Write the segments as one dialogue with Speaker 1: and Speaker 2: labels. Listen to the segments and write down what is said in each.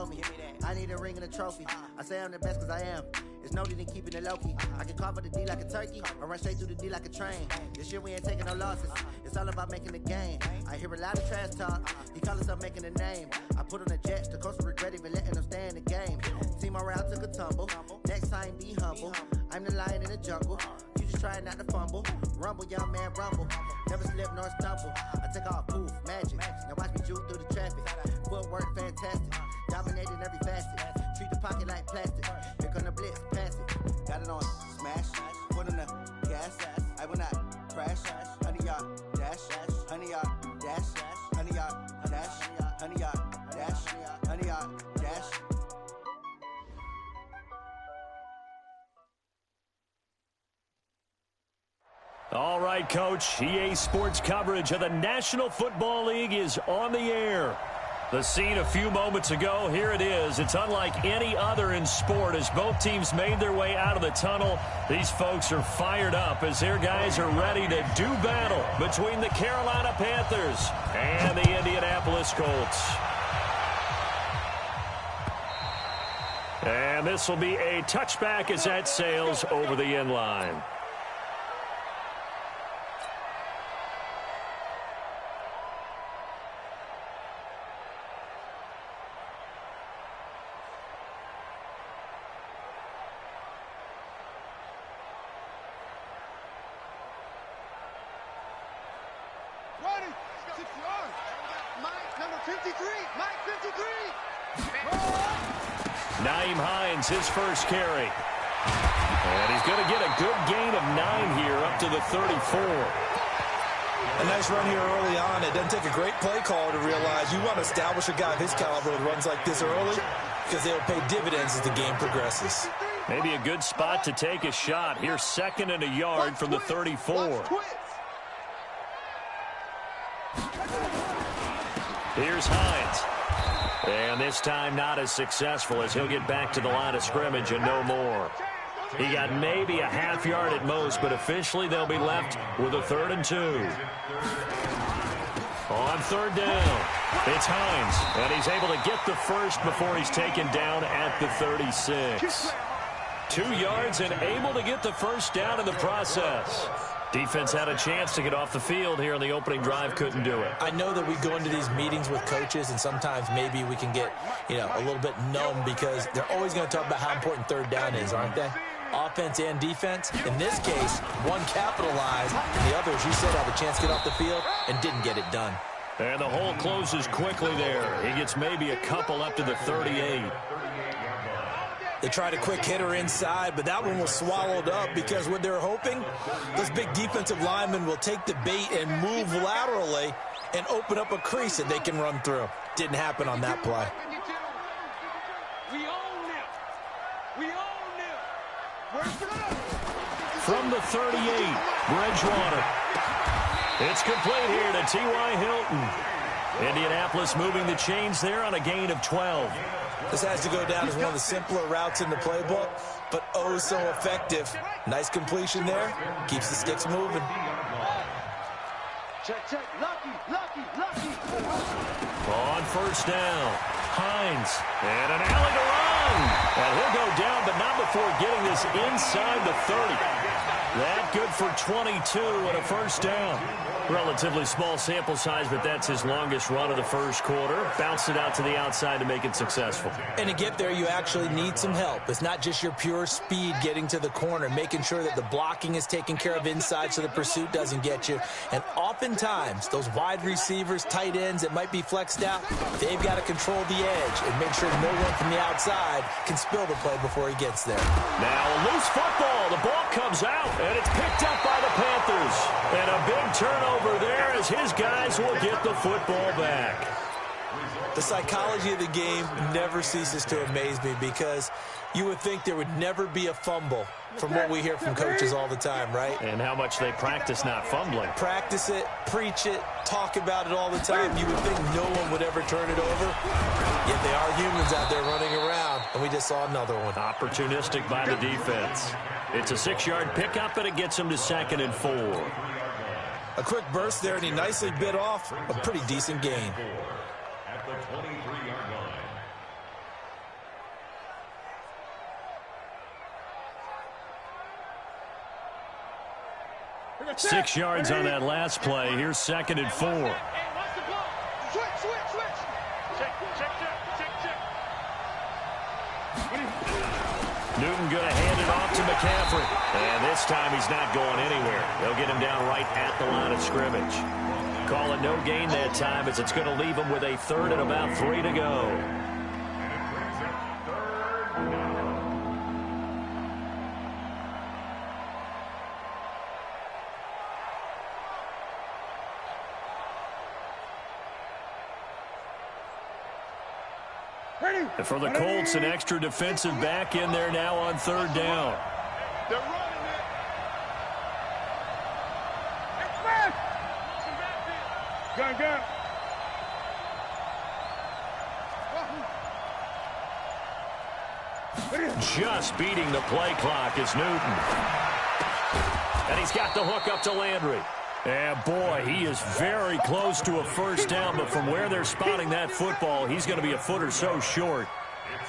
Speaker 1: told me. I need a ring and a trophy. I say I'm the best cause I am. It's no need in keeping it low-key. I can carve up the D like a turkey or run straight through the D like a train. This year we ain't taking no losses. It's all about making the game. I hear a lot of trash talk. He call himself making a name. I put on the Jets. The coach will regret even letting them stay in the game. See my route took a tumble. Next time be humble. I'm the lion in the jungle. You just try not to fumble. Rumble, young man, rumble. Never slip nor stumble. I take off, poof, magic. Now watch me juke through the traffic. Footwork fantastic. Dominating every facet. Treat the pocket like plastic. Here come the blitz, pass it. Got it on smash. Foot on the gas. I will not crash. 100-yard dash. 100-yard dash. 100-yard dash. 100-yard dash. 100-yard dash.
Speaker 2: All right, Coach. EA Sports coverage of the National Football League is on the air. The scene a few moments ago, here it is. It's unlike any other in sport as both teams made their way out of the tunnel. These folks are fired up as their guys are ready to do battle between the Carolina Panthers and the Indianapolis Colts. And this will be a touchback as that sails over the end line. His first carry. And he's going to get a good gain of 9 here up to the 34.
Speaker 3: A nice run here early on. It doesn't take a great play call to realize you want to establish a guy of his caliber with runs like this early because they'll pay dividends as the game progresses.
Speaker 2: Maybe a good spot to take a shot. Here's 2nd and a yard from the 34. Here's Hines. And this time not as successful as he'll get back to the line of scrimmage and no more. He got maybe a half yard at most, but officially they'll be left with a 3rd and 2. On 3rd down, it's Hines, and he's able to get the first before he's taken down at the 36. 2 yards and able to get the first down in the process. Defense had a chance to get off the field here on the opening drive, couldn't do it.
Speaker 3: I know that we go into these meetings with coaches, and sometimes maybe we can get, a little bit numb because they're always going to talk about how important 3rd down is, aren't they? Offense and defense. In this case, one capitalized, the other, as you said, have a chance to get off the field and didn't get it done.
Speaker 2: And the hole closes quickly there. He gets maybe a couple up to the 38.
Speaker 3: They tried a quick hitter inside, but that one was swallowed up because what they're hoping, those big defensive linemen will take the bait and move laterally and open up a crease that they can run through. Didn't happen on that play.
Speaker 2: From the 38, Bridgewater. It's complete here to T.Y. Hilton. Indianapolis moving the chains there on a gain of 12.
Speaker 3: This has to go down as one of the simpler routes in the playbook, but oh so effective. Nice completion there. Keeps the sticks moving.
Speaker 4: Check. Lucky.
Speaker 2: On 1st down, Hines. And an alley to run. And he'll go down, but not before getting this inside the 30. That good for 22 and a 1st down. Relatively small sample size, but that's his longest run of the 1st quarter. Bounced it out to the outside to make it successful.
Speaker 3: And to get there, you actually need some help. It's not just your pure speed getting to the corner, making sure that the blocking is taken care of inside so the pursuit doesn't get you. And oftentimes, those wide receivers, tight ends that might be flexed out, they've got to control the edge and make sure no one from the outside can spill the play before he gets there.
Speaker 2: Now a loose football. The ball comes out, and it's picked up by the Panthers. And a big turnover there as his guys will get the football back.
Speaker 3: The psychology of the game never ceases to amaze me because you would think there would never be a fumble from what we hear from coaches all the time, right?
Speaker 2: And how much they practice not fumbling.
Speaker 3: Practice it, preach it, talk about it all the time. You would think no one would ever turn it over. Yet they are humans out there running around, and we just saw another one.
Speaker 2: Opportunistic by the defense. It's a 6-yard pickup, and it gets him to 2nd and 4.
Speaker 3: A quick burst there, and he nicely bit off a pretty decent gain.
Speaker 5: At the 23-yard line.
Speaker 2: 6 yards on that last play. Here's 2nd and 4. Newton going to hand it off to McCaffrey. And this time he's not going anywhere. They'll get him down right at the line of scrimmage. Call it no gain that time as it's going to leave him with a 3rd and about 3 to go. And for the Colts, an extra defensive back in there now on 3rd down.
Speaker 4: They're running it. Go.
Speaker 2: Just beating the play clock is Newton. And he's got the hook up to Landry. And boy, he is very close to a 1st down, but from where they're spotting that football, he's going to be a foot or so short.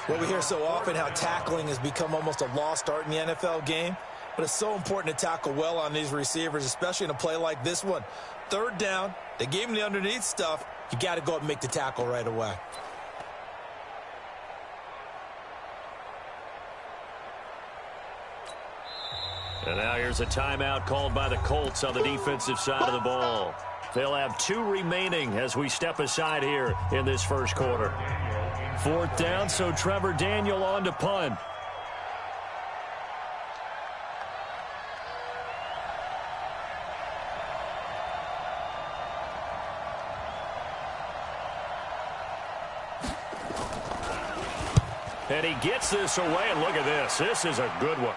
Speaker 3: Well, we hear so often how tackling has become almost a lost art in the NFL game, but it's so important to tackle well on these receivers, especially in a play like this one. 3rd down, they gave him the underneath stuff. You got to go up and make the tackle right away.
Speaker 2: And now here's a timeout called by the Colts on the defensive side of the ball. They'll have 2 remaining as we step aside here in this 1st quarter. 4th down, so Trevor Daniel on to punt. And he gets this away, and look at this. This is a good one.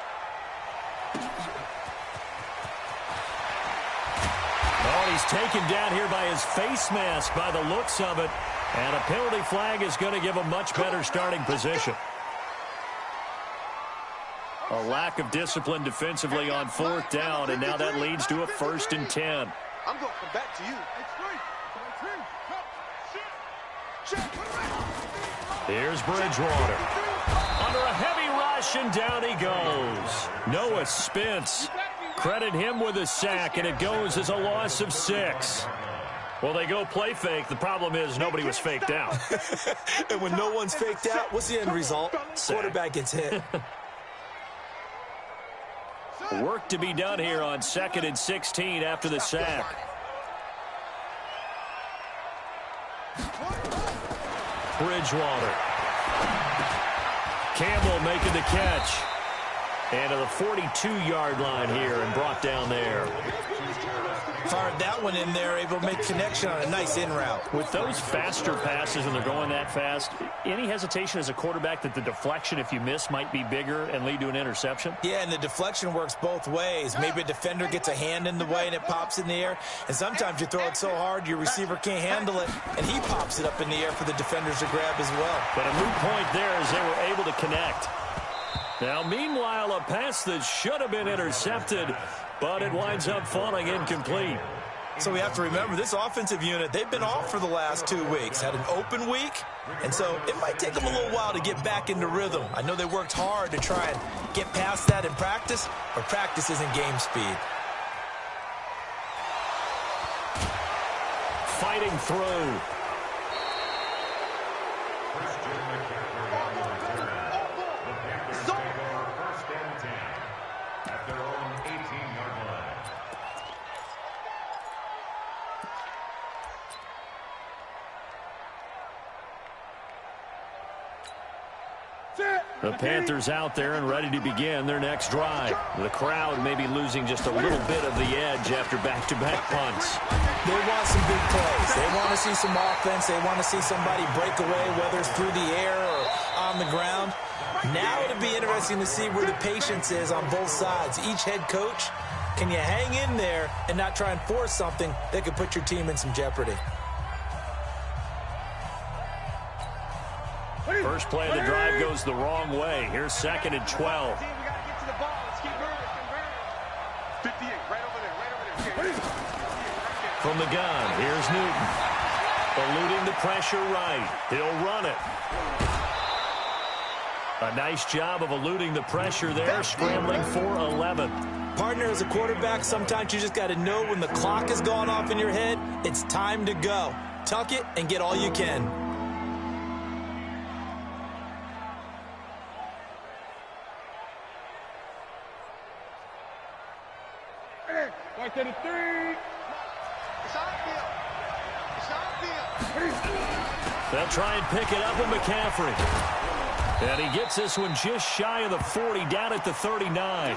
Speaker 2: Oh, he's taken down here by his face mask by the looks of it. And a penalty flag is going to give a much better starting position. A lack of discipline defensively on 4th down, and now that leads to a 1st and 10.
Speaker 4: I'm going to come back to you.
Speaker 2: Here's Bridgewater. Under a heavy rush, and down he goes. Noah Spence. Credit him with a sack, and it goes as a loss of 6. Well, they go play fake. The problem is nobody was faked out.
Speaker 3: And when no one's faked out, what's the end result? Quarterback gets hit.
Speaker 2: Work to be done here on 2nd and 16 after the sack. Bridgewater. Campbell making the catch. And to the 42-yard line here and brought down there.
Speaker 3: Fired that one in there, able to make connection on a nice in route.
Speaker 2: With those faster passes and they're going that fast, any hesitation as a quarterback that the deflection, if you miss, might be bigger and lead to an interception?
Speaker 3: Yeah, and the deflection works both ways. Maybe a defender gets a hand in the way and it pops in the air. And sometimes you throw it so hard your receiver can't handle it, and he pops it up in the air for the defenders to grab as well.
Speaker 2: But a moot point there as they were able to connect. Now, meanwhile, a pass that should have been intercepted, but it winds up falling incomplete.
Speaker 3: So we have to remember this offensive unit, they've been off for the last 2 weeks, had an open week, and so it might take them a little while to get back into rhythm. I know they worked hard to try and get past that in practice, but practice isn't game speed.
Speaker 2: Fighting through. The Panthers out there and ready to begin their next drive. The crowd may be losing just a little bit of the edge after back-to-back punts.
Speaker 3: They want some big plays. They want to see some offense. They want to see somebody break away, whether it's through the air or on the ground. Now it'll be interesting to see where the patience is on both sides. Each head coach, can you hang in there and not try and force something that could put your team in some jeopardy?
Speaker 2: First play of the drive goes the wrong way. Here's 2nd and 12. From the gun, here's Newton. Eluding the pressure right. He'll run it. A nice job of eluding the pressure there, scrambling for 11.
Speaker 3: Partner, as a quarterback, sometimes you just got to know when the clock has gone off in your head, it's time to go. Tuck it and get all you can.
Speaker 4: Right to the 3. It's outfield. It's outfield.
Speaker 2: They'll try and pick it up with McCaffrey. And he gets this one just shy of the 40, down at the 39.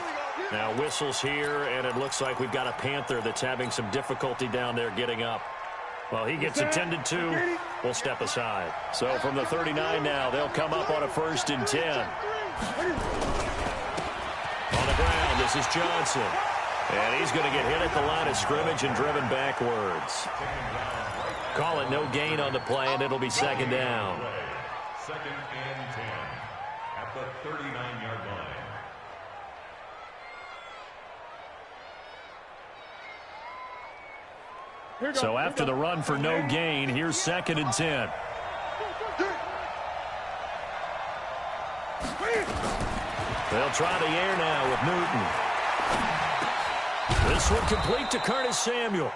Speaker 2: Now whistles here, and it looks like we've got a Panther that's having some difficulty down there getting up. Well, he gets attended to. We'll step aside. So from the 39 now, they'll come up on a 1st and 10. On the ground, this is Johnson. And he's going to get hit at the line of scrimmage and driven backwards. Call it no gain on the play, and it'll be 2nd down.
Speaker 5: 2nd and 10 at the 39-yard line.
Speaker 2: So after the run for no gain, here's 2nd and 10. They'll try the air now with Newton. This one complete to Curtis Samuel.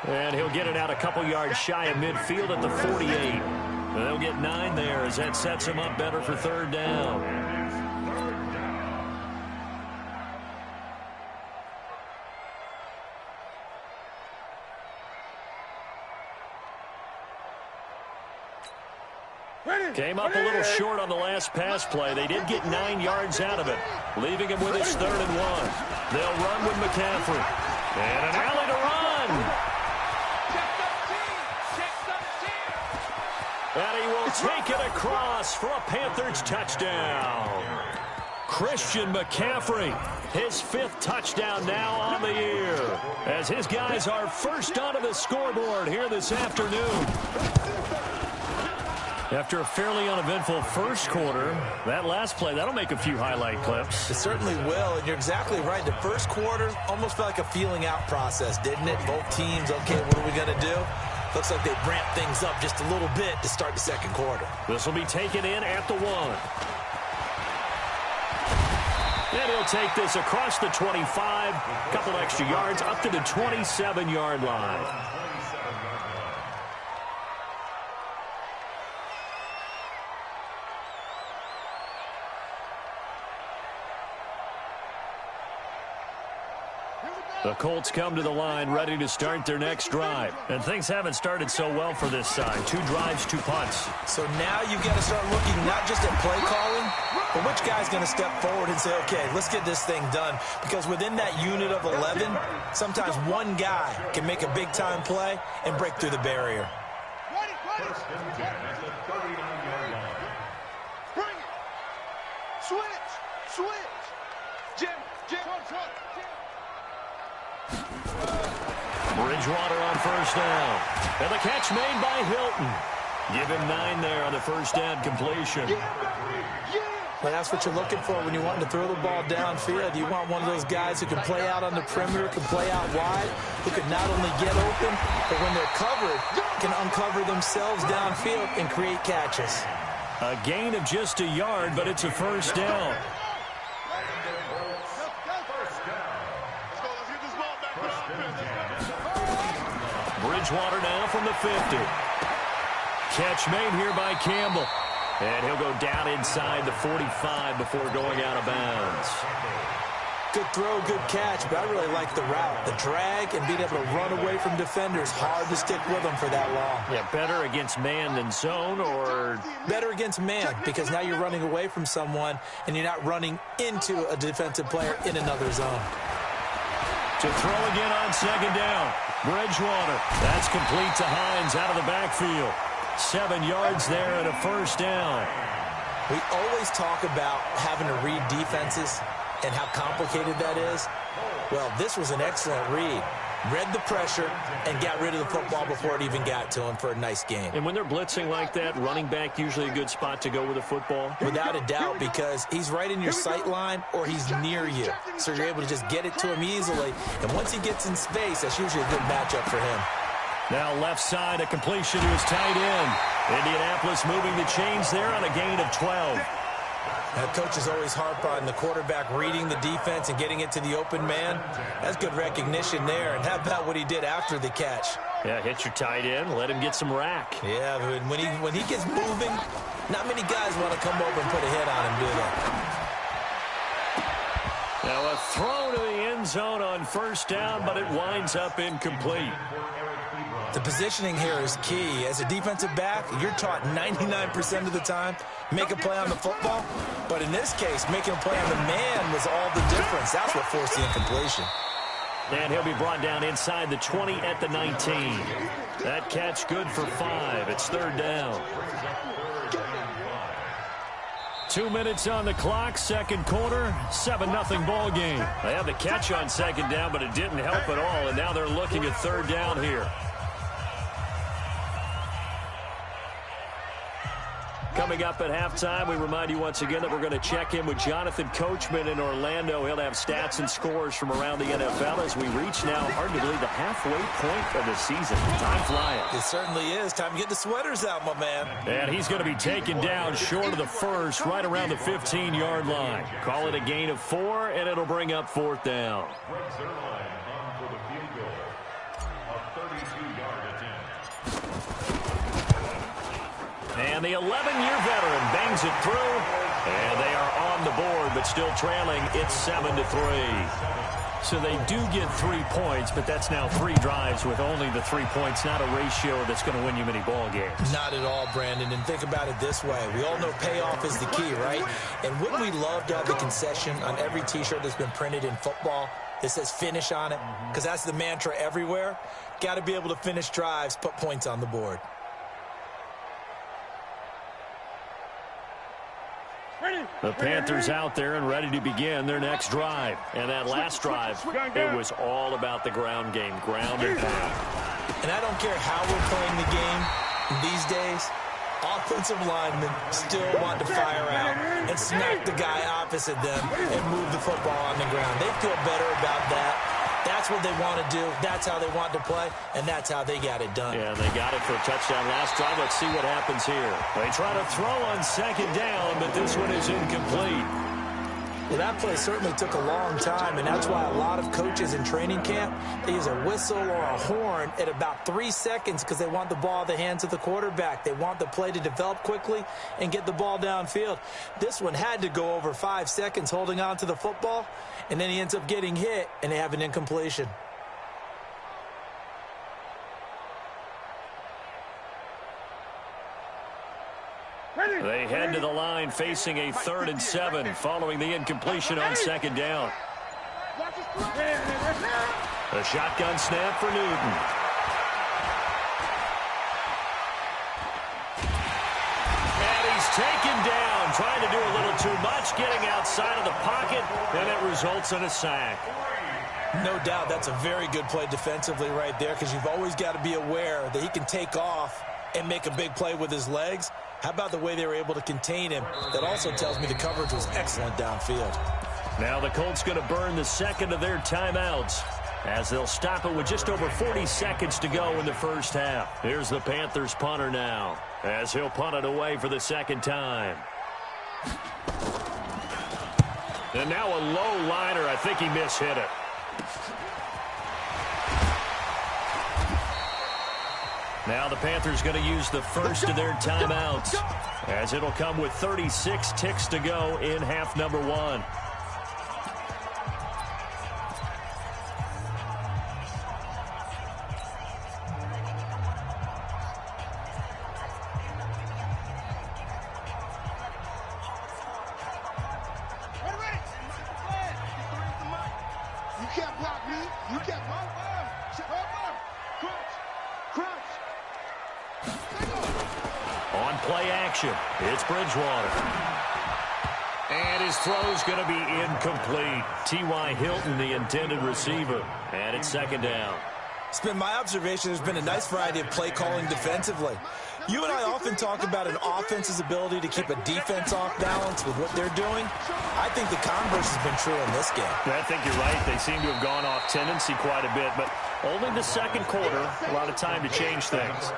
Speaker 2: And he'll get it out a couple yards shy of midfield at the 48. They'll get 9 there as that sets him up better for 3rd down. Came up a little short on the last pass play. They did get 9 yards out of it, leaving him with his 3rd and 1. They'll run with McCaffrey. And an alley to run. And he will take it across for a Panthers touchdown. Christian McCaffrey, his 5th touchdown now on the year, as his guys are first onto the scoreboard here this afternoon. After a fairly uneventful first quarter, that last play, that'll make a few highlight clips.
Speaker 3: It certainly will, and you're exactly right. The first quarter almost felt like a feeling out process, didn't it? Both teams, okay, what are we going to do? Looks like they ramped things up just a little bit to start the second quarter.
Speaker 2: This will be taken in at the 1. And he'll take this across the 25, a couple extra yards, up to the 27-yard line. The Colts come to the line ready to start their next drive. And things haven't started so well for this side. 2 drives, 2 punts.
Speaker 3: So now you've got to start looking not just at play calling, but which guy's going to step forward and say, okay, let's get this thing done. Because within that unit of 11, sometimes one guy can make a big-time play and break through the barrier.
Speaker 5: 1st and 10 at the 39-yard line.
Speaker 4: Bring it. Switch. Jim.
Speaker 2: Bridgewater on 1st down. And the catch made by Hilton. Give him 9 there on the 1st down completion.
Speaker 3: Well, that's what you're looking for when you want to throw the ball downfield. You want one of those guys who can play out on the perimeter, can play out wide, who can not only get open, but when they're covered, can uncover themselves downfield and create catches.
Speaker 2: A gain of just a yard, but it's a 1st down. Bridgewater now from the 50. Catch made here by Campbell. And he'll go down inside the 45 before going out of bounds.
Speaker 3: Good throw, good catch, but I really like the route. The drag and being able to run away from defenders, hard to stick with them for that long.
Speaker 2: Yeah, better against man than zone, or?
Speaker 3: Better against man, because now you're running away from someone and you're not running into a defensive player in another zone.
Speaker 2: To throw again on 2nd down. Bridgewater. That's complete to Hines out of the backfield. 7 yards there and a 1st down.
Speaker 3: We always talk about having to read defenses and how complicated that is. Well, this was an excellent read. Read the pressure and got rid of the football before it even got to him for a nice game.
Speaker 2: And when they're blitzing like that, running back usually a good spot to go with the football?
Speaker 3: Without a doubt, because he's right in your sight line or he's near you. So you're able to just get it to him easily. And once he gets in space, that's usually a good matchup for him.
Speaker 2: Now left side, a completion to his tight end. Indianapolis moving the chains there on a gain of 12.
Speaker 3: Coaches always harp on the quarterback reading the defense and getting it to the open man. That's good recognition there. And how about what he did after the catch?
Speaker 2: Yeah, hit your tight end, let him get some rack.
Speaker 3: Yeah, but when he gets moving, not many guys want to come over and put a hit on him, do they?
Speaker 2: Now a throw to the end zone on first down, but it winds up incomplete.
Speaker 3: The positioning here is key. As a defensive back, you're taught 99% of the time, make a play on the football. But in this case, making a play on the man was all the difference. That's what forced the incompletion.
Speaker 2: And he'll be brought down inside the 20 at the 19. That catch good for 5. It's third down. 2 minutes on the clock, second quarter, 7-0 ball game. They have the catch on second down, but it didn't help at all, and now they're looking at third down here. Coming up at halftime, we remind you once again that we're going to check in with Jonathan Coachman in Orlando. He'll have stats and scores from around the NFL as we reach now, hard to believe, the halfway point of the season. Time flying.
Speaker 3: It certainly is. Time to get the sweaters out, my man.
Speaker 2: And he's going to be taken down short of the first, right around the 15-yard line. Call it a gain of 4, and it'll bring up fourth down. And the 11-year veteran bangs it through, and they are on the board, but still trailing. It's 7-3. So they do get 3 points, but that's now 3 drives with only the 3 points, not a ratio that's going to win you many ball games.
Speaker 3: Not at all, Brandon. And think about it this way. We all know payoff is the key, right? And wouldn't we love to have the concession on every T-shirt that's been printed in football that says finish on it? Because that's the mantra everywhere. Got to be able to finish drives, put points on the board.
Speaker 2: The Panthers out there and ready to begin their next drive. And that last drive, it was all about the ground game, ground and pound.
Speaker 3: And I don't care how we're playing the game these days, offensive linemen still want to fire out and smack the guy opposite them and move the football on the ground. They feel better about that. That's what they want to do. That's how they want to play, and that's how they got it done.
Speaker 2: Yeah, and they got it for a touchdown last drive. Let's see what happens here. They try to throw on second down, but this one is incomplete.
Speaker 3: Well, that play certainly took a long time, and that's why a lot of coaches in training camp, they use a whistle or a horn at about 3 seconds because they want the ball in the hands of the quarterback. They want the play to develop quickly and get the ball downfield. This one had to go over 5 seconds holding on to the football, and then he ends up getting hit, and they have an incompletion.
Speaker 2: They head to the line facing a 3rd and 7 following the incompletion on second down. A shotgun snap for Newton. And he's taken down, trying to do a little too much, getting outside of the pocket, and it results in a sack.
Speaker 3: No doubt that's a very good play defensively right there because you've always got to be aware that he can take off and make a big play with his legs. How about the way they were able to contain him? That also tells me the coverage was excellent downfield.
Speaker 2: Now the Colts going to burn the second of their timeouts as they'll stop it with just over 40 seconds to go in the first half. Here's the Panthers punter now as he'll punt it away for the second time. And now a low liner. I think he mishit it. Now the Panthers going to use the first of their timeouts as it'll come with 36 ticks to go in half number 1.
Speaker 4: You can't block me. You can't block me.
Speaker 2: On play action, it's Bridgewater. And his throw's going to be incomplete. T.Y. Hilton, the intended receiver. And it's second down.
Speaker 3: It's been my observation there's been a nice variety of play calling defensively. You and I often talk about an offense's ability to keep a defense off balance with what they're doing. I think the converse has been true in this game.
Speaker 2: I think you're right. They seem to have gone off tendency quite a bit, but only the second quarter, a lot of time to change things.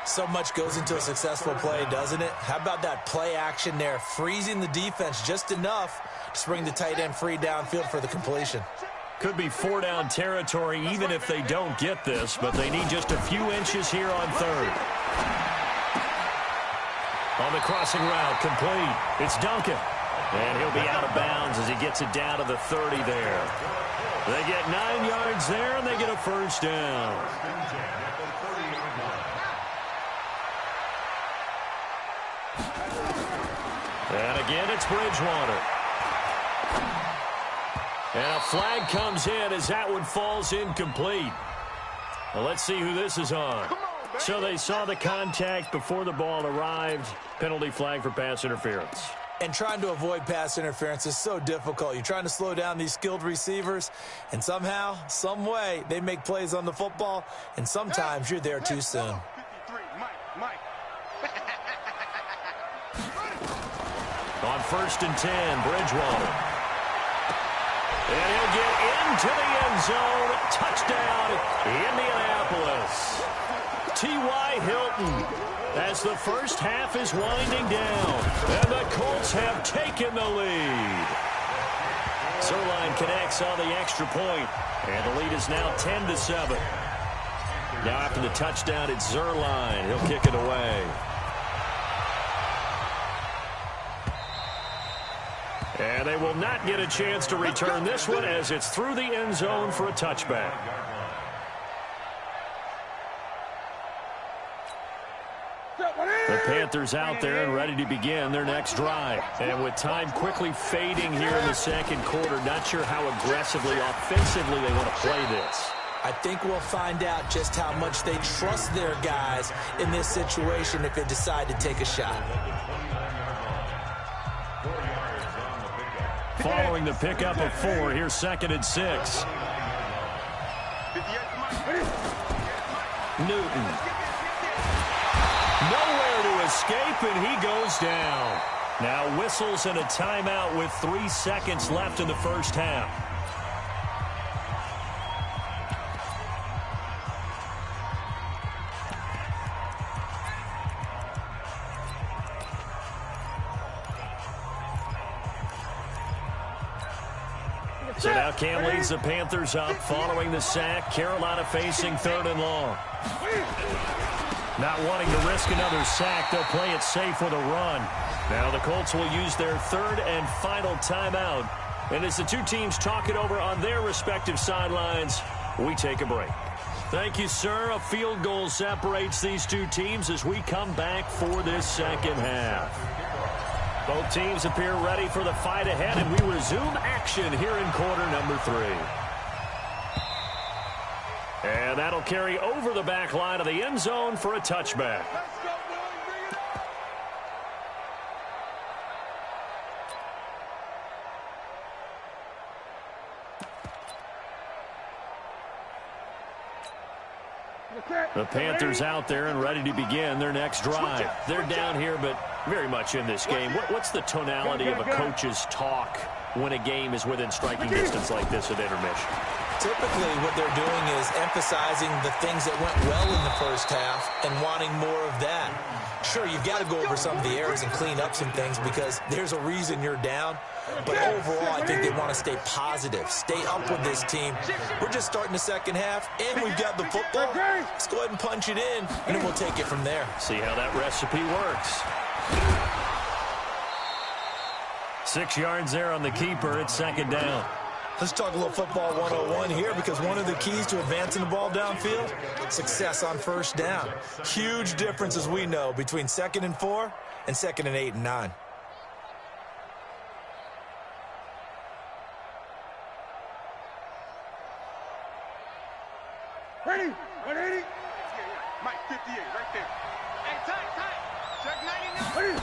Speaker 3: So much goes into a successful play, doesn't it? How about that play action there, freezing the defense just enough to bring the tight end free downfield for the completion.
Speaker 2: Could be 4-down territory even if they don't get this, but they need just a few inches here on third. On the crossing route, complete. It's Duncan. And he'll be out of bounds as he gets it down to the 30 there. They get 9 yards there, and they get a first down. And again, it's Bridgewater. And a flag comes in as that one falls incomplete. Well, let's see who this is on. So they saw the contact before the ball arrived. Penalty flag for pass interference.
Speaker 3: And trying to avoid pass interference is so difficult. You're trying to slow down these skilled receivers, and somehow, some way, they make plays on the football, and sometimes you're there too soon.
Speaker 2: On 1st and 10, Bridgewater. And he'll get into the end zone. Touchdown, Indianapolis. T.Y. Hilton, as the first half is winding down, and the Colts have taken the lead. Zerline connects on the extra point, and the lead is now 10-7. Now after the touchdown, it's Zerline. He'll kick it away. And they will not get a chance to return this one as it's through the end zone for a touchback. The Panthers out there and ready to begin their next drive. And with time quickly fading here in the second quarter, not sure how aggressively, offensively they want to play this.
Speaker 3: I think we'll find out just how much they trust their guys in this situation if they decide to take a shot.
Speaker 2: Following the pickup of 4, here's 2nd and 6. Newton. Nowhere to escape, and he goes down. Now whistles and a timeout with 3 seconds left in the first half. So now Cam leads the Panthers up following the sack. Carolina facing 3rd and long. Not wanting to risk another sack, they'll play it safe with a run. Now the Colts will use their 3rd and final timeout. And as the two teams talk it over on their respective sidelines, we take a break. Thank you, sir. A field goal separates these two teams as we come back for this second half. Both teams appear ready for the fight ahead, and we resume action here in quarter number 3. And that'll carry over the back line of the end zone for a touchback. The Panthers out there and ready to begin their next drive. They're down here, but very much in this game. What's the tonality of a coach's talk when a game is within striking distance like this at intermission?
Speaker 3: Typically, what they're doing is emphasizing the things that went well in the first half and wanting more of that. Sure, you've got to go over some of the errors and clean up some things because there's a reason you're down. But overall, I think they want to stay positive, stay up with this team. We're just starting the second half, and we've got the football. Let's go ahead and punch it in, and then we'll take it from there.
Speaker 2: See how that recipe works. 6 yards there on the keeper. It's 2nd down.
Speaker 3: Let's talk a little football 101 here because one of the keys to advancing the ball downfield, success on first down. Huge difference, as we know, between 2nd and 4 and 2nd and 8 and 9.
Speaker 4: Ready? 180? Mike, 58, right there. Hey, tight. Check 99. Ready?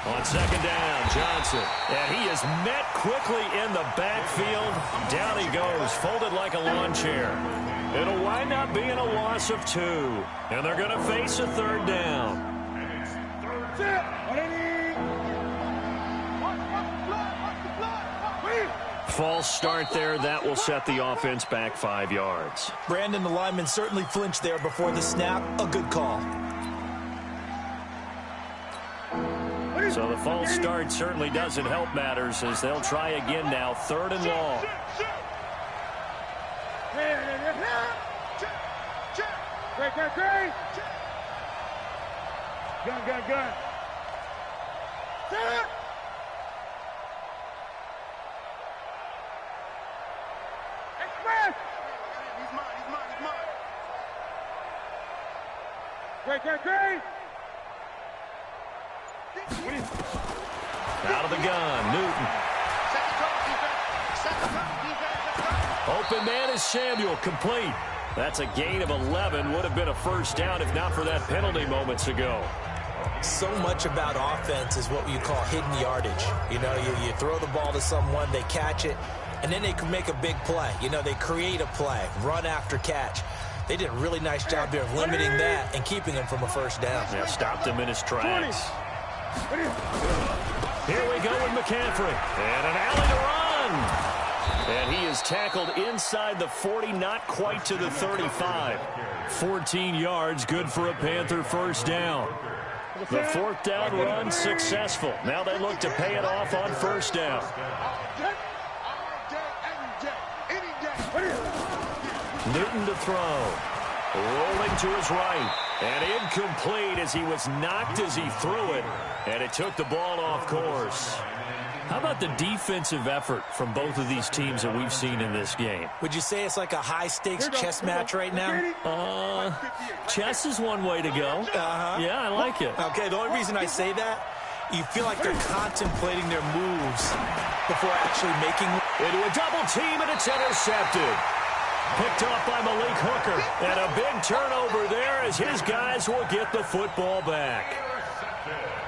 Speaker 2: On 2nd down, Johnson. And he is met quickly in the backfield. Down he goes, folded like a lawn chair. It'll wind up being a loss of 2. And they're going to face a 3rd down. False start there. That will set the offense back 5 yards.
Speaker 3: Brandon, the lineman certainly flinched there before the snap. A good call.
Speaker 2: So the false start certainly doesn't help matters as they'll try again now. 3rd and long.
Speaker 4: Great. Gun. Set up. Express. He's mine. Great.
Speaker 2: Out of the gun, Newton. Open man is Samuel, complete. That's a gain of 11. Would have been a first down if not for that penalty moments ago.
Speaker 3: So much about offense is what you call hidden yardage. You know, you throw the ball to someone, they catch it, and then they can make a big play. You know, they create a play, run after catch. They did a really nice job there of limiting that and keeping him from a first down.
Speaker 2: Yeah, stopped him in his tracks. Here we go with McCaffrey. And an alley to run. And he is tackled inside the 40, not quite to the 35. 14 yards, good for a Panther first down. The 4th down run successful. Now they look to pay it off on first down. Newton to throw. Rolling to his right. And incomplete as he was knocked as he threw it. And it took the ball off course. How about the defensive effort from both of these teams that we've seen in this game?
Speaker 3: Would you say it's like a high-stakes chess match right now?
Speaker 2: Chess is one way to go. Yeah, I like it.
Speaker 3: Okay, the only reason I say that, you feel like they're contemplating their moves before actually making.
Speaker 2: Into a double team, and it's intercepted. Picked off by Malik Hooker. And a big turnover there as his guys will get the football back.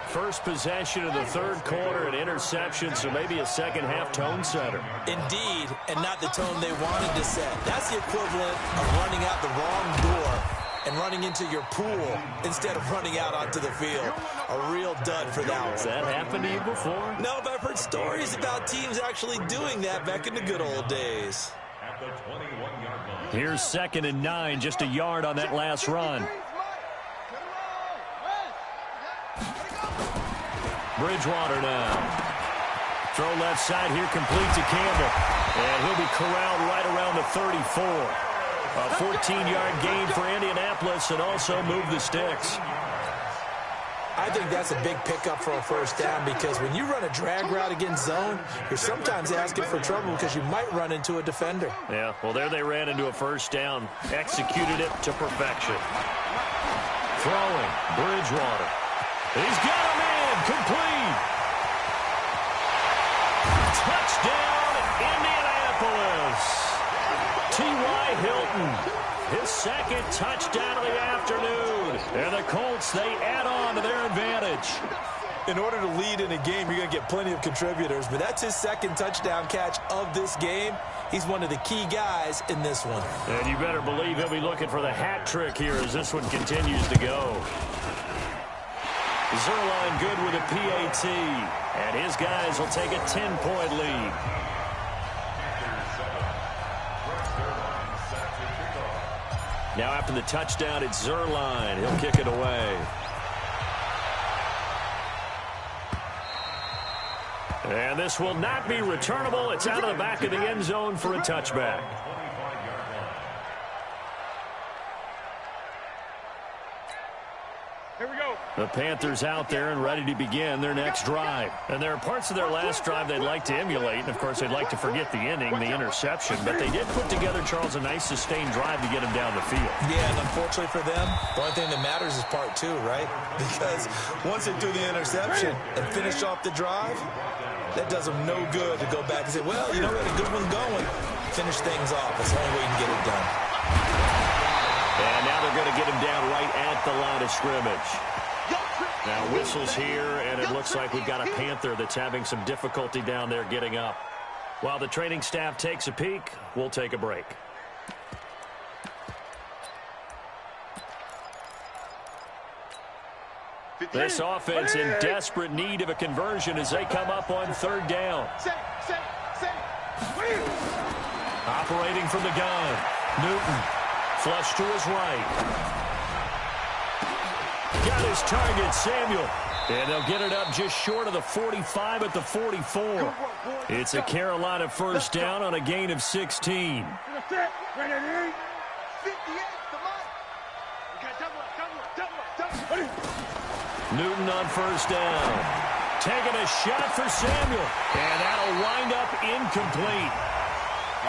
Speaker 2: First possession of the 3rd quarter, an interception, so maybe a second-half tone setter.
Speaker 3: Indeed, and not the tone they wanted to set. That's the equivalent of running out the wrong door and running into your pool instead of running out onto the field. A real dud for that one.
Speaker 2: Has that happened to you before?
Speaker 3: No, but I've heard stories about teams actually doing that back in the good old days.
Speaker 5: At the 21-yard line.
Speaker 2: Here's 2nd and 9, just a yard on that last run. Bridgewater now. Throw left side here, complete to Campbell. And he'll be corralled right around the 34. A 14-yard gain for Indianapolis and also move the sticks.
Speaker 3: I think that's a big pickup for a first down because when you run a drag route against zone, you're sometimes asking for trouble because you might run into a defender.
Speaker 2: Yeah, well, there they ran into a first down. Executed it to perfection. Throwing, Bridgewater. He's got a man, complete. Touchdown, Indianapolis. T.Y. Hilton. His 2nd touchdown of the afternoon. And the Colts, they add on to their advantage.
Speaker 3: In order to lead in a game, you're going to get plenty of contributors, but that's his 2nd touchdown catch of this game. He's one of the key guys in this one.
Speaker 2: And you better believe he'll be looking for the hat trick here as this one continues to go. Zerline good with a PAT, and his guys will take a 10-point lead. Now after the touchdown, it's Zerline. He'll kick it away. And this will not be returnable. It's out of the back of the end zone for a touchback.
Speaker 4: Here we go.
Speaker 2: The Panthers out there and ready to begin their next drive. And there are parts of their last drive they'd like to emulate. And, of course, they'd like to forget the inning, the interception. But they did put together, Charles, a nice sustained drive to get him down the field.
Speaker 3: Yeah, and unfortunately for them, the only thing that matters is part 2, right? Because once they do the interception and finish off the drive, that does them no good to go back and say, well, you know, we had a good one going. Finish things off. That's the only way you can get it done.
Speaker 2: And now they're going to get him down right at the line of scrimmage. Now whistles here, and it looks like we've got a Panther that's having some difficulty down there getting up. While the training staff takes a peek, we'll take a break. This offense in desperate need of a conversion as they come up on 3rd down. Operating from the gun, Newton. Flush to his right. Got his target, Samuel. And they'll get it up just short of the 45 at the 44. It's a Carolina first down on a gain of 16. Newton on first down. Taking a shot for Samuel. And that'll wind up incomplete.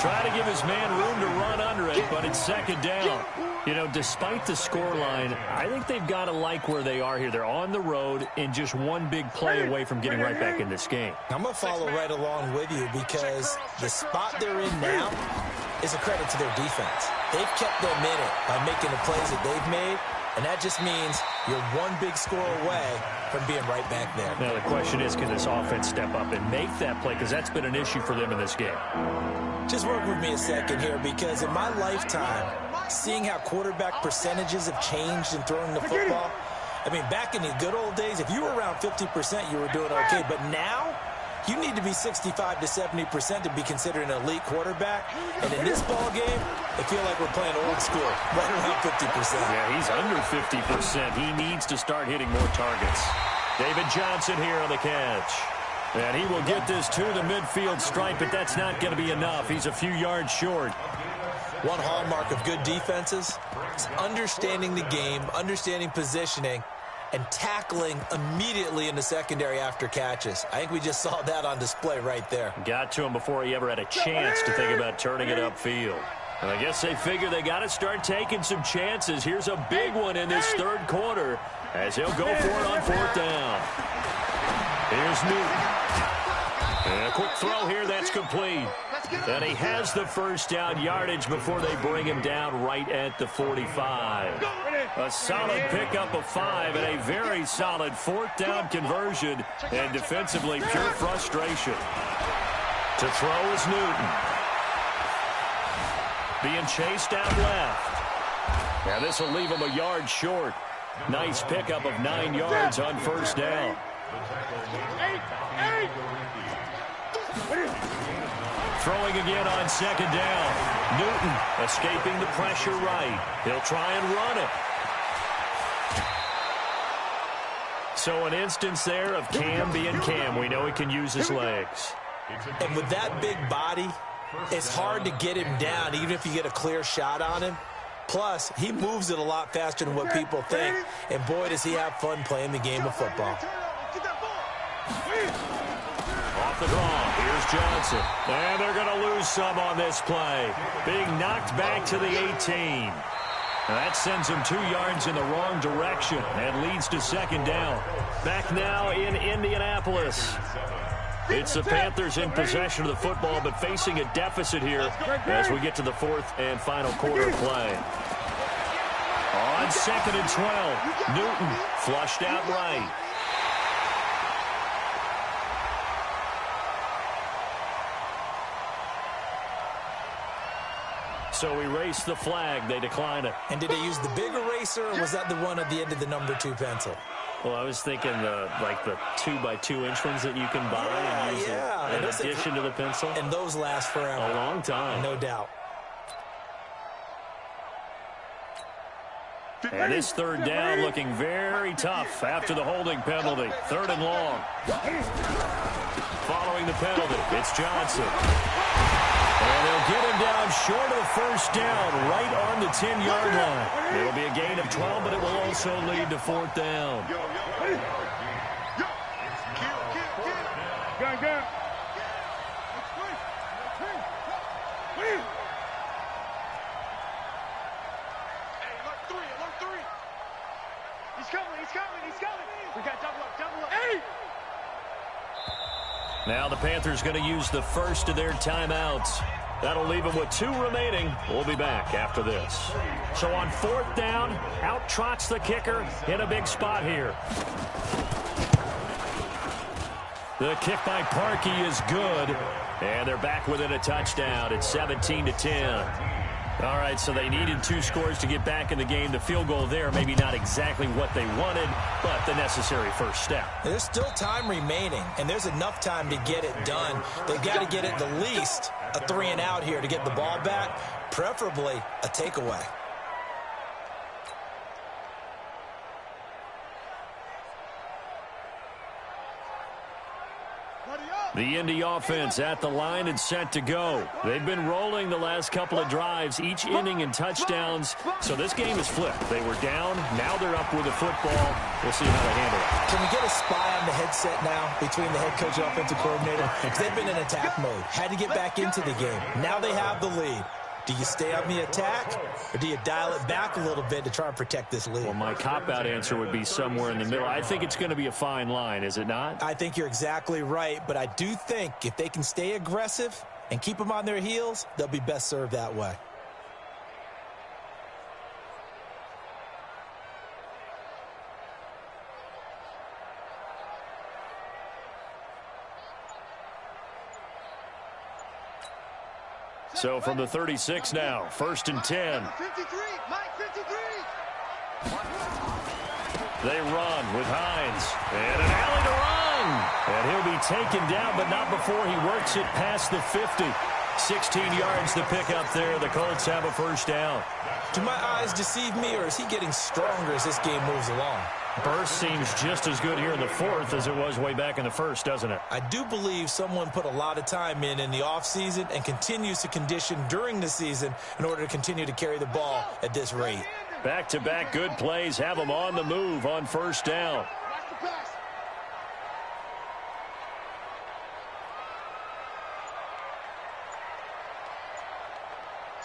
Speaker 2: Try to give his man room to run under it, but it's second down. You know, despite the scoreline, I think they've got to like where they are here. They're on the road and just one big play away from getting right back in this game.
Speaker 3: I'm going to follow right along with you because the spot they're in now is a credit to their defense. They've kept them in it by making the plays that they've made, and that just means you're one big score away from being right back there.
Speaker 2: Now, the question is, can this offense step up and make that play? Because that's been an issue for them in this game.
Speaker 3: Just work with me a second here, because in my lifetime, seeing how quarterback percentages have changed in throwing the football, I mean, back in the good old days, if you were around 50%, you were doing okay. But now, you need to be 65 to 70% to be considered an elite quarterback. And in this ball game, I feel like we're playing old school, right around 50%.
Speaker 2: Yeah, he's under 50%. He needs to start hitting more targets. David Johnson here on the catch. And he will get this to the midfield stripe, but that's not going to be enough. He's a few yards short.
Speaker 3: One hallmark of good defenses is understanding the game, understanding positioning, and tackling immediately in the secondary after catches. I think we just saw that on display right there.
Speaker 2: Got to him before he ever had a chance to think about turning it upfield. And I guess they figure they got to start taking some chances. Here's a big one in this third quarter as he'll go for it on fourth down. Here's Newton. And a quick throw here, that's complete. And he has the first down yardage before they bring him down right at the 45. A solid pickup of 5 and a very solid fourth down conversion. And defensively, pure frustration. To throw is Newton. Being chased out left. Now this will leave him a yard short. Nice pickup of 9 yards on first down. Throwing again on second down. Newton escaping the pressure right. He'll try and run it. So an instance there of Cam being Cam. We know he can use his legs.
Speaker 3: And with that big body, it's hard to get him down even if you get a clear shot on him. Plus, he moves it a lot faster than what people think. And boy, does he have fun playing the game of football.
Speaker 2: Off the draw, here's Johnson. And they're going to lose some on this play. Being knocked back to the 18. And that sends him 2 yards in the wrong direction and leads to second down. Back now in Indianapolis. It's the Panthers in possession of the football, but facing a deficit here as we get to the fourth and final quarter of play. On second and 12, Newton flushed out right. So erase the flag. They decline it.
Speaker 3: And did they use the big eraser, or was that the one at the end of the number 2 pencil?
Speaker 2: Well, I was thinking the 2x2-inch ones that you can buy and use in addition to the pencil.
Speaker 3: And those last forever.
Speaker 2: A long time.
Speaker 3: No doubt.
Speaker 2: And this third down looking very tough after the holding penalty. Third and long. Following the penalty, it's Johnson. And they'll get him down short of the first down, right on the 10-yard line. It'll be a gain of 12, but it will also lead to fourth down.
Speaker 4: We got double up. Hey!
Speaker 2: Now the Panthers going to use the first of their timeouts. That'll leave them with 2 remaining. We'll be back after this. So on fourth down, out trots the kicker in a big spot here. The kick by Parkey is good, and they're back within a touchdown. It's 17-10. All right, so they needed 2 scores to get back in the game. The field goal there, maybe not exactly what they wanted, but the necessary first step.
Speaker 3: There's still time remaining, and there's enough time to get it done. They've got to get at the least a 3-and-out here to get the ball back, preferably a takeaway.
Speaker 2: The Indy offense at the line and set to go. They've been rolling the last couple of drives, each inning in touchdowns. So this game is flipped. They were down. Now they're up with the football. We'll see how they handle it.
Speaker 3: Can we get a spy on the headset now between the head coach and offensive coordinator? Because they've been in attack mode. Had to get back into the game. Now they have the lead. Do you stay on the attack, or do you dial it back a little bit to try and protect this lead?
Speaker 2: Well, my cop-out answer would be somewhere in the middle. I think it's going to be a fine line, is it not?
Speaker 3: I think you're exactly right, but I do think if they can stay aggressive and keep them on their heels, they'll be best served that way.
Speaker 2: So from the 36 now, 1st and 10.
Speaker 4: 53, Mike 53.
Speaker 2: They run with Hines. And an alley to run. And he'll be taken down, but not before he works it past the 50. 16 yards to pick up there. The Colts have a first down.
Speaker 3: Do my eyes deceive me, or is he getting stronger as this game moves along?
Speaker 2: Burst seems just as good here in the 4th as it was way back in the 1st, doesn't it?
Speaker 3: I do believe someone put a lot of time in the offseason and continues to condition during the season in order to continue to carry the ball at this rate.
Speaker 2: Back-to-back good plays have them on the move on first down.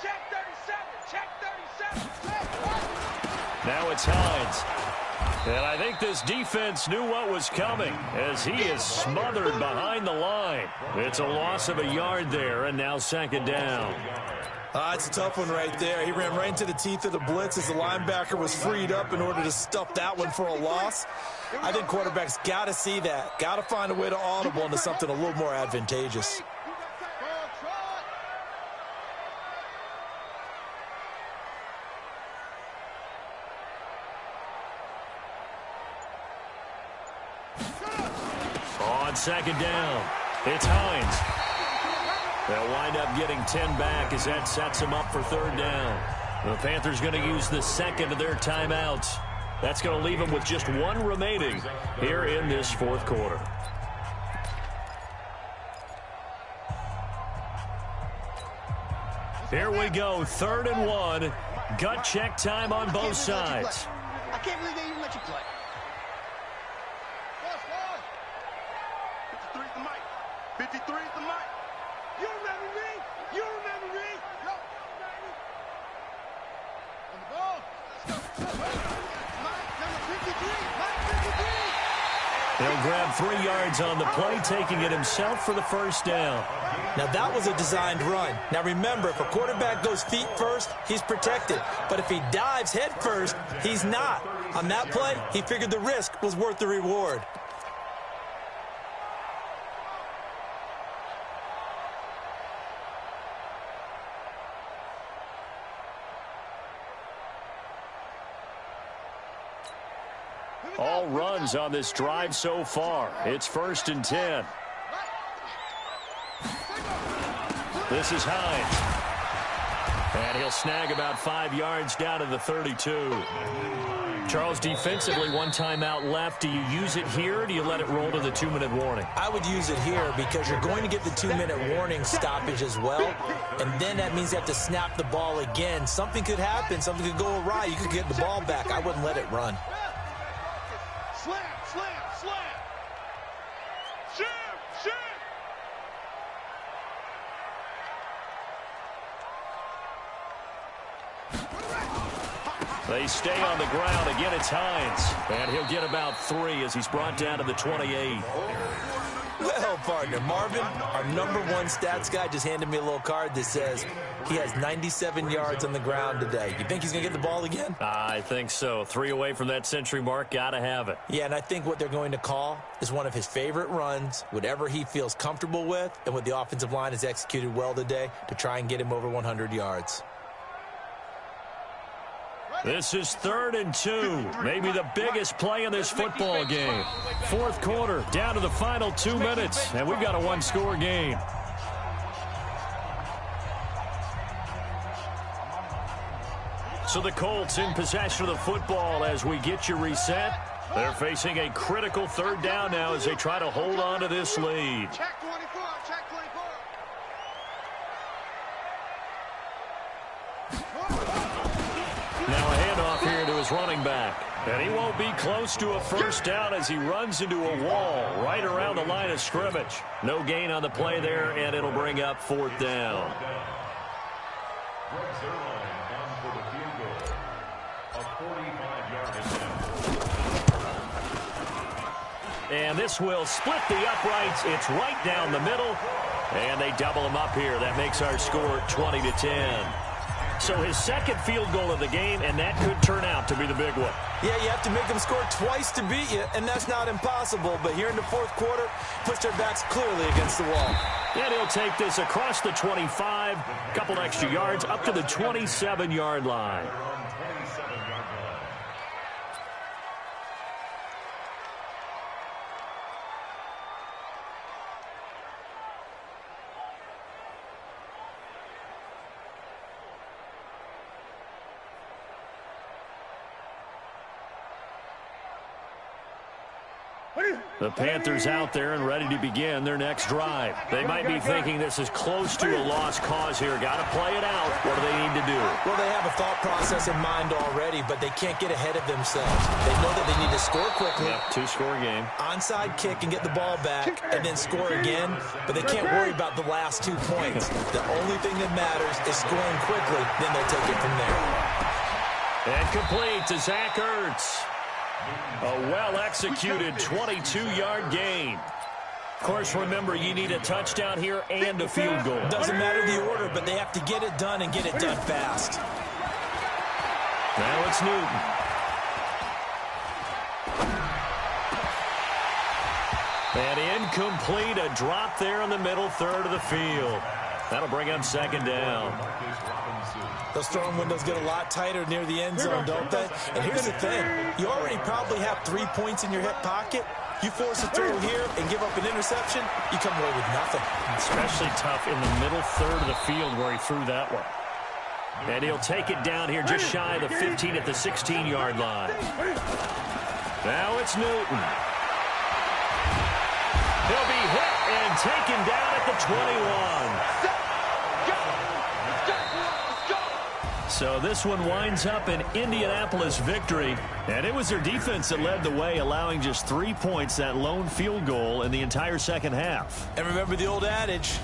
Speaker 4: Check 37, check 37.
Speaker 2: Now it's Hines. And I think this defense knew what was coming as he is smothered behind the line. It's a loss of a yard there, and now 2nd down.
Speaker 3: It's a tough one right there. He ran right into the teeth of the blitz as the linebacker was freed up in order to stuff that one for a loss. I think quarterbacks got to see that. Got to find a way to audible into something a little more advantageous.
Speaker 2: On 2nd down, it's Hines. They'll wind up getting 10 back as that sets them up for 3rd down. The Panthers going to use the 2nd of their timeouts. That's going to leave them with just 1 remaining here in this 4th quarter. Here we go, 3rd and 1. Gut check time on both sides.
Speaker 4: I can't believe they even let you play. 53 is the mic. 53 is the mic. You remember me? You remember me? Yo, baby. On the ball. Let's go. Mike, number 53. Mike 53.
Speaker 2: He'll grab 3 yards on the play, taking it himself for the first down.
Speaker 3: Now, that was a designed run. Now, remember, if a quarterback goes feet first, he's protected. But if he dives head first, he's not. On that play, he figured the risk was worth the reward.
Speaker 2: All runs on this drive so far. It's 1st and 10. This is Hines. And he'll snag about 5 yards down to the 32. Charles, defensively, 1 timeout left. Do you use it here, or do you let it roll to the 2-minute warning?
Speaker 3: I would use it here because you're going to get the 2-minute warning stoppage as well. And then that means you have to snap the ball again. Something could happen. Something could go awry. You could get the ball back. I wouldn't let it run.
Speaker 4: Slam, slam, slam. Shim, shim.
Speaker 2: They stay on the ground. Again, it's Hines. And he'll get about 3 as he's brought down to the 28.
Speaker 3: Well, partner, Marvin, our #1 stats guy, just handed me a little card that says he has 97 yards on the ground today. You think he's going to get the ball again?
Speaker 2: I think so. 3 away from that century mark. Got to have it.
Speaker 3: Yeah, and I think what they're going to call is one of his favorite runs, whatever he feels comfortable with, and what the offensive line has executed well today to try and get him over 100 yards.
Speaker 2: This is 3rd and 2. Maybe the biggest play in this football game. 4th quarter, down to the final 2 minutes, and we've got a 1-score game. So the Colts in possession of the football as we get you reset. They're facing a critical 3rd down now as they try to hold on to this lead.
Speaker 4: Check 24.
Speaker 2: Now a handoff here to his running back. And he won't be close to a first down as he runs into a wall right around the line of scrimmage. No gain on the play there, and it'll bring up 4th down. And this will split the uprights. It's right down the middle. And they double him up here. That makes our score 20-10. So his second field goal of the game, and that could turn out to be the big one.
Speaker 3: Yeah, you have to make them score twice to beat you, and that's not impossible. But here in the 4th quarter, puts their backs clearly against the wall.
Speaker 2: And he'll take this across the 25, a couple extra yards, up to the 27-yard line. The Panthers out there and ready to begin their next drive. They might be thinking this is close to a lost cause here. Got to play it out. What do they need to do?
Speaker 3: Well, they have a thought process in mind already, but they can't get ahead of themselves. They know that they need to score quickly.
Speaker 2: Yep, 2-score game.
Speaker 3: Onside kick and get the ball back and then score again, but they can't worry about the last 2 points. The only thing that matters is scoring quickly, then they'll take it from there.
Speaker 2: And complete to Zach Ertz. A well-executed 22-yard gain. Of course, remember, you need a touchdown here and a field goal.
Speaker 3: Doesn't matter the order, but they have to get it done and get it done fast.
Speaker 2: Now it's Newton. And incomplete, a drop there in the middle third of the field. That'll bring up 2nd down.
Speaker 3: Those throwing windows get a lot tighter near the end zone, don't they? And here's the thing. You already probably have 3 points in your hip pocket. You force a throw here and give up an interception, you come away with nothing.
Speaker 2: Especially tough in the middle third of the field where he threw that one. And he'll take it down here just shy of the 15 at the 16-yard line. Now it's Newton. He'll be hit and taken down at the 21. So this one winds up an Indianapolis victory, and it was their defense that led the way, allowing just 3 points, that lone field goal in the entire second half.
Speaker 3: And remember the old adage,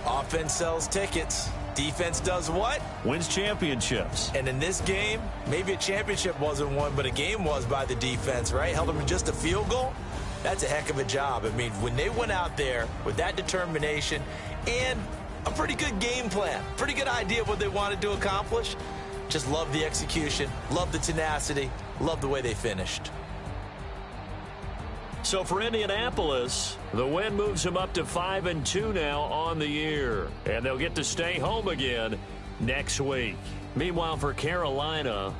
Speaker 3: offense sells tickets. Defense does what?
Speaker 2: Wins championships.
Speaker 3: And in this game, maybe a championship wasn't won, but a game was by the defense, right? Held them to just a field goal. That's a heck of a job. I mean, when they went out there with that determination and a pretty good game plan, pretty good idea of what they wanted to accomplish, just love the execution, love the tenacity, love the way they finished.
Speaker 2: So for Indianapolis, the win moves them up to 5-2 now on the year. And they'll get to stay home again next week. Meanwhile, for Carolina...